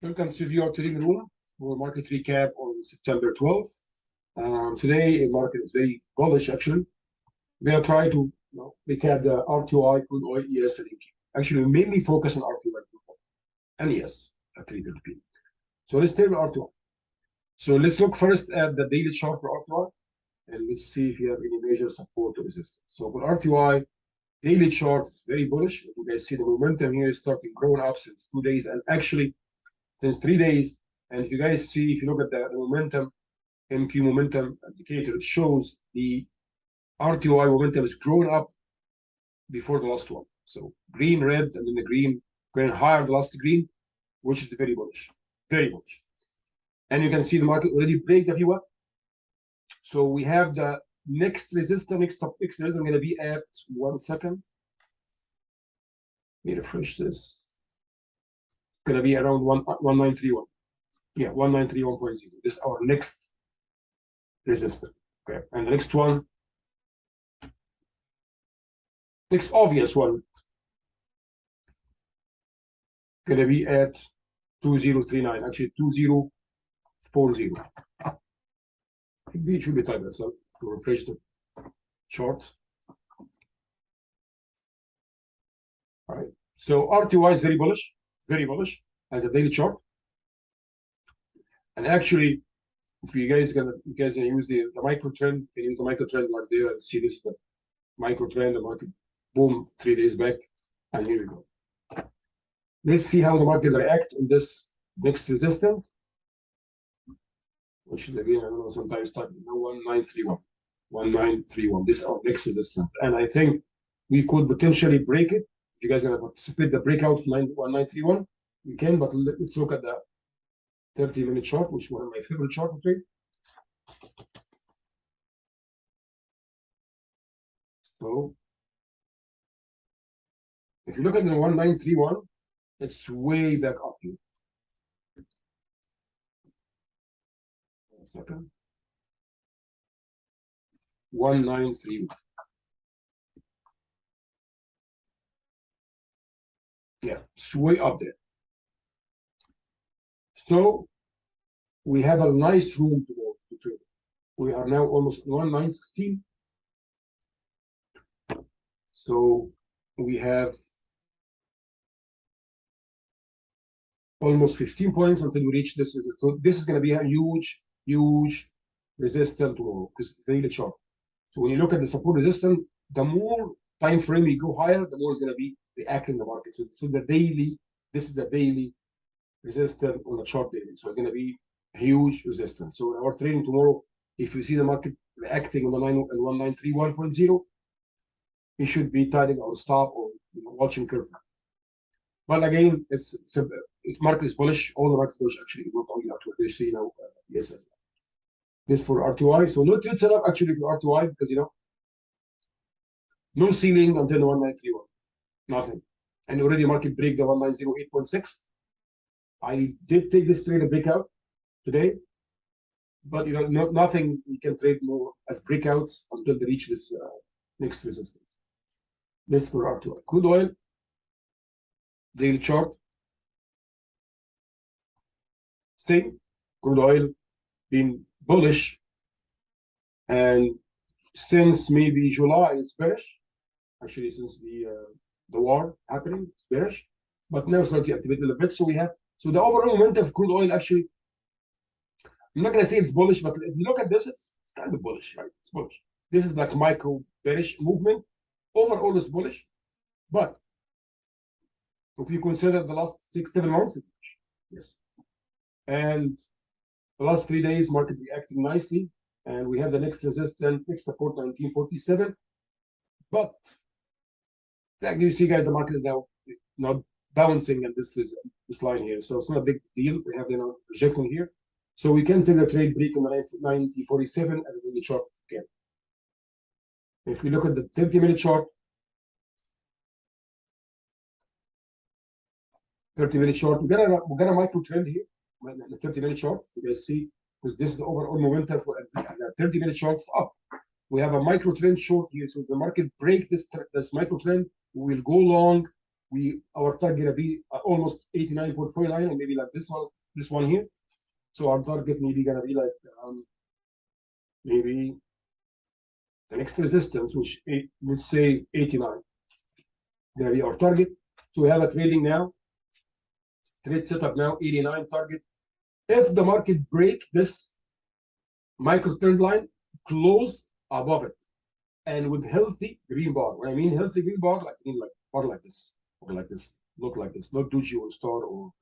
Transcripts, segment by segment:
Welcome to your trading room for market recap on September 12th. Today, the market is very bullish, actually. We're going to try to recap the RTI, crude oil, ES, and NQ. Actually, we mainly focus on RTI, crude oil, and ES at 3:30 p.m. So let's start with RTI. So let's look first at the daily chart for RTI, and let's see if you have any major support or resistance. So for RTI, daily chart is very bullish. You guys see the momentum here is starting growing up since 2 days, and actually since 3 days. And if you guys see, if you look at the momentum, MQ momentum indicator, it shows the RTI momentum is growing up before the last one. So green, red, and then the green going higher the last green, which is very bullish, very bullish. And you can see the market already break the view up. So we have the next resistance, next resistance going to be at 1 second. Let me refresh this. Going to be around 1931. Yeah, 1931.0. This is our next resistance. Okay, and the next one, next obvious one, going to be at 2039. Actually, 2040. It should be typed so to refresh the chart. All right. So RTI is very bullish as a daily chart. And actually, if you guys gonna use the micro trend, you can use the micro trend like there and see this is the micro trend, the market boom 3 days back, and here we go. Let's see how the market react in this next resistance, which is again, I don't know, sometimes type 1931. 1931. This is our next resistance. And I think we could potentially break it. If you guys are gonna participate the breakout of 1931, you can, but let's look at the 30-minute chart, which is one of my favorite chart to trade. So if you look at the 1931, it's way back up here. 1 second. 1931. Yeah, it's way up there. So we have a nice room to go to trade. We are now almost 1916. So we have almost 15 points until we reach this. So this is going to be a huge resistance tomorrow because it's daily chart. So when you look at the support resistance, the more time frame you go higher, the more it's going to be reacting the market. So the daily, this is the daily resistance on the chart daily. So it's going to be a huge resistance. So our trading tomorrow, if you see the market reacting on the 1931.0, it should be tidying our stop or watching carefully. But again, it's market is bullish. All the market is bullish actually, not only RTI. You see now, yes. This for RTI. So no trade setup actually for RTI because no ceiling until the 1931. Nothing. And already market break the 1908.6. I did take this trade a breakout today, but nothing we can trade more as breakouts until they reach this next resistance. This for RTI. Crude oil, daily chart. Same. Crude oil been bullish, and since maybe July it's bearish. Actually, since the war happening, it's bearish, but now it's starting to activate a little bit. So the overall momentum of crude oil actually, I'm not gonna say it's bullish, but if you look at this, it's kind of bullish, right? It's bullish. This is like micro bearish movement. Overall, it's bullish, but if you consider the last 6-7 months, it's bullish. Yes, and the last 3 days, market reacting nicely, and we have the next resistance, next support 1947. But like you see, guys, the market is now bouncing, and this line here. So it's not a big deal. We have rejecting here, so we can take a trade break on the 1947 as a daily chart again. If we look at the 30-minute chart, 30-minute chart, we got a micro trend here. The 30-minute chart, you guys see, because this is the overall momentum for the 30-minute charts up. We have a micro trend short here, so the market break this micro trend, we will go long our target gonna be almost 89.49, or maybe like this one here. So our target maybe gonna be like maybe the next resistance, which let's say 89. Gonna be our target. So we have a trading now. Trade setup now 89 target. If the market break this micro trend line, close above it, and with healthy green bar. When I mean healthy green bar, I mean like bar like this, or like this, look like this, not doji or star or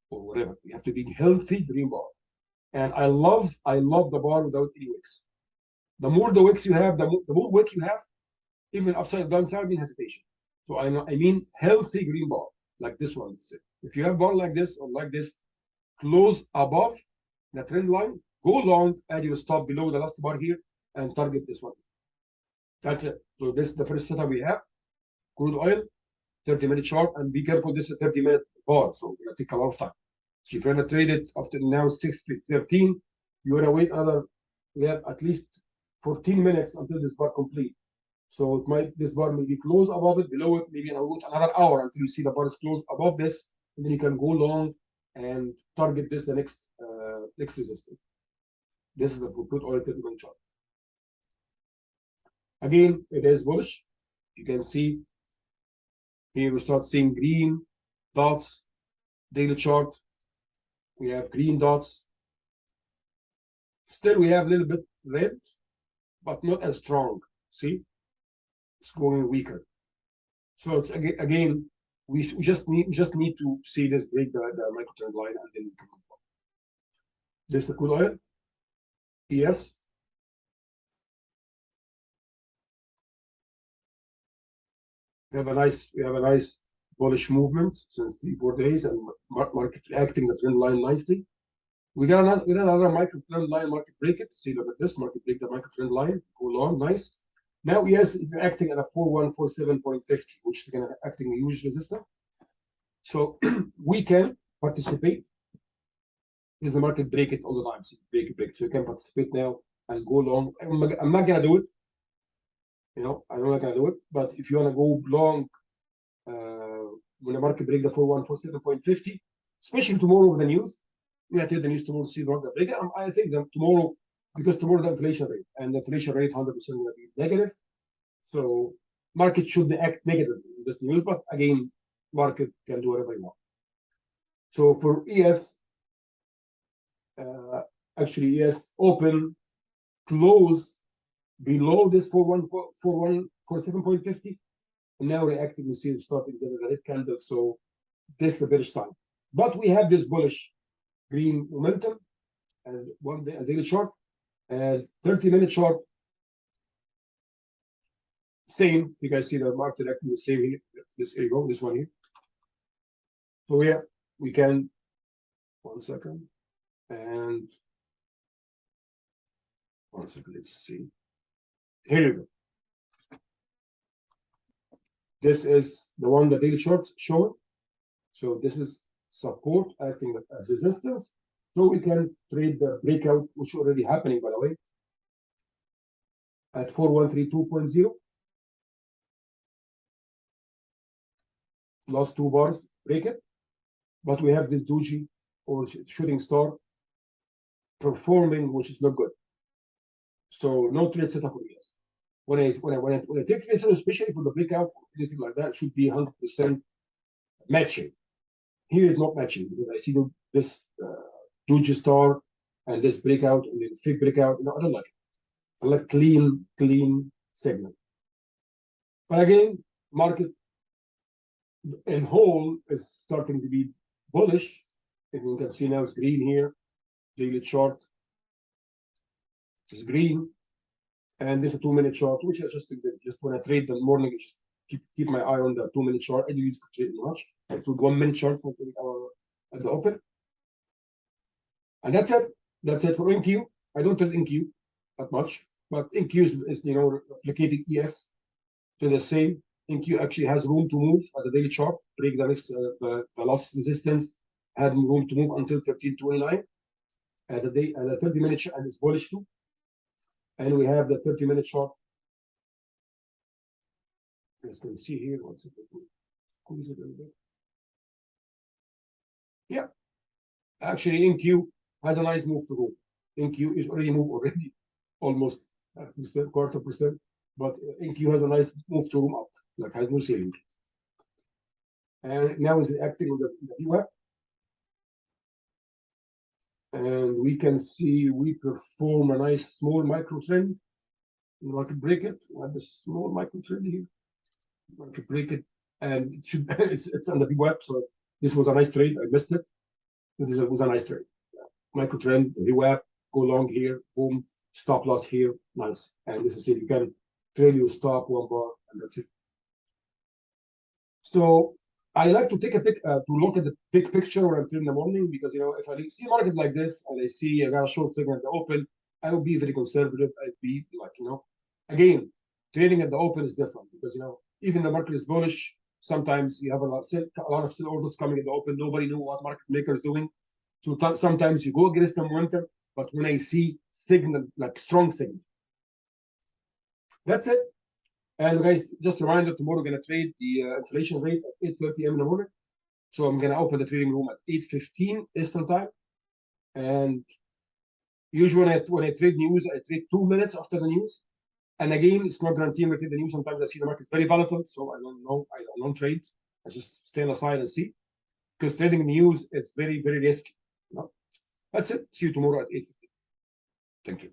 whatever. You have to be healthy green bar. And I love the bar without any wicks. The more the wicks you have, the more wick you have, even upside downside, mean hesitation. So I mean healthy green bar, like this one. If you have bar like this or like this, close above the trend line, go long, and you stop below the last bar here and target this one. That's it. So this is the first setup we have. Crude oil, 30-minute chart, and be careful, this is a 30-minute bar, so it's gonna take a lot of time. So if you're gonna trade it after now 6:13, you're gonna wait we have at least 14 minutes until this bar complete. So this bar may be close above it, below it, maybe another hour until you see the bar is closed above this, and then you can go long and target this the next resistance. This is the crude oil 30-minute chart. Again, it is bullish. You can see here we start seeing green dots, daily chart. We have green dots. Still, we have a little bit red, but not as strong. See, it's going weaker. So it's again, we just need to see this break the micro trend line, and then we can go. This is the crude oil. Yes. We have a nice bullish movement since 3-4 days, and market reacting the trend line nicely. We got another micro trend line, market break it. See, look at this, market break the micro trend line, go long, nice. Now, yes, if you're acting at a 4147.50, which is gonna acting a huge resistance, so we can participate. Is the market break it all the time? See, break. So you can participate now and go long. I'm not gonna do it. I'm not gonna do it. But if you wanna go long, when the market break the 4147.50, especially tomorrow with the news, we have to the news tomorrow to see the market break. I think that tomorrow, because tomorrow the inflation rate, and the inflation rate 100% will be negative, so market should act negative in this news. But again, market can do whatever you want. So for EF, actually ES open, close below this 4147.50, and now reacting, you see it starting the red candle. So this is a bearish time. But we have this bullish green momentum as one day, a daily chart, as 30-minute chart. Same. You guys see the market acting the same here. Here you go, this one here. So yeah, we can 1 second and 1 second. Let's see. Here you go. This is the one the daily chart showing. So this is support acting as resistance. So we can trade the breakout, which is already happening, by the way, at 4132.0. Last 2 bars break it, but we have this doji or shooting star performing, which is not good. So no trade setup for ES. When I take trade setup, especially for the breakout or anything like that, it should be 100% matching. Here it's not matching because I see this doji star and this breakout and then fake breakout. No, I don't like it. I like clean segment. But again, market in whole is starting to be bullish. If you can see now, it's green here. Daily chart is green, and this is a 2-minute chart, which I just when I trade the morning, just keep my eye on the 2-minute chart. I don't use for trading much. I took 1-minute chart for at the open, and that's it. That's it for NQ. I don't trade NQ that much, but NQ is replicating ES to the same. NQ actually has room to move at the daily chart, break the next the last resistance, had room to move until 1329 as a 30-minute chart, and it's bullish too. And we have the 30-minute chart. As you can see here, what's it? squeeze it a little bit. Yeah, actually, NQ has a nice move to go. NQ is already moved already, almost quarter percent, but NQ has a nice move to room up, like has no ceiling. And now is acting on the VWAP. And we can see we perform a nice small micro trend. Market break it. We have the small micro trend here. Market break it, and it should it's on the VWAP. So this was a nice trade. I missed it. This was a nice trade. Micro trend, VWAP, go long here, boom, stop loss here, nice. And this is it. You can trail your stop 1 bar, and that's it. So I like to take a to look at the big picture when I'm trading in the morning, because if I see a market like this and I see I got a short signal at the open, I will be very conservative. I'd be like, again, trading at the open is different, because even the market is bullish. Sometimes you have a lot of still orders coming at the open. Nobody knew what market maker is doing. So sometimes you go against the momentum, but when I see signal, like strong signal, that's it. And guys, just a reminder, tomorrow we're gonna trade the inflation rate at 8:30 a.m. in the morning. So I'm gonna open the trading room at 8:15 Eastern time. And usually when I trade news, I trade 2 minutes after the news. And again, it's not guaranteed I trade the news. Sometimes I see the market very volatile, so I don't know. I don't trade. I just stand aside and see. Because trading news is very, very risky. That's it. See you tomorrow at 8:15. Thank you.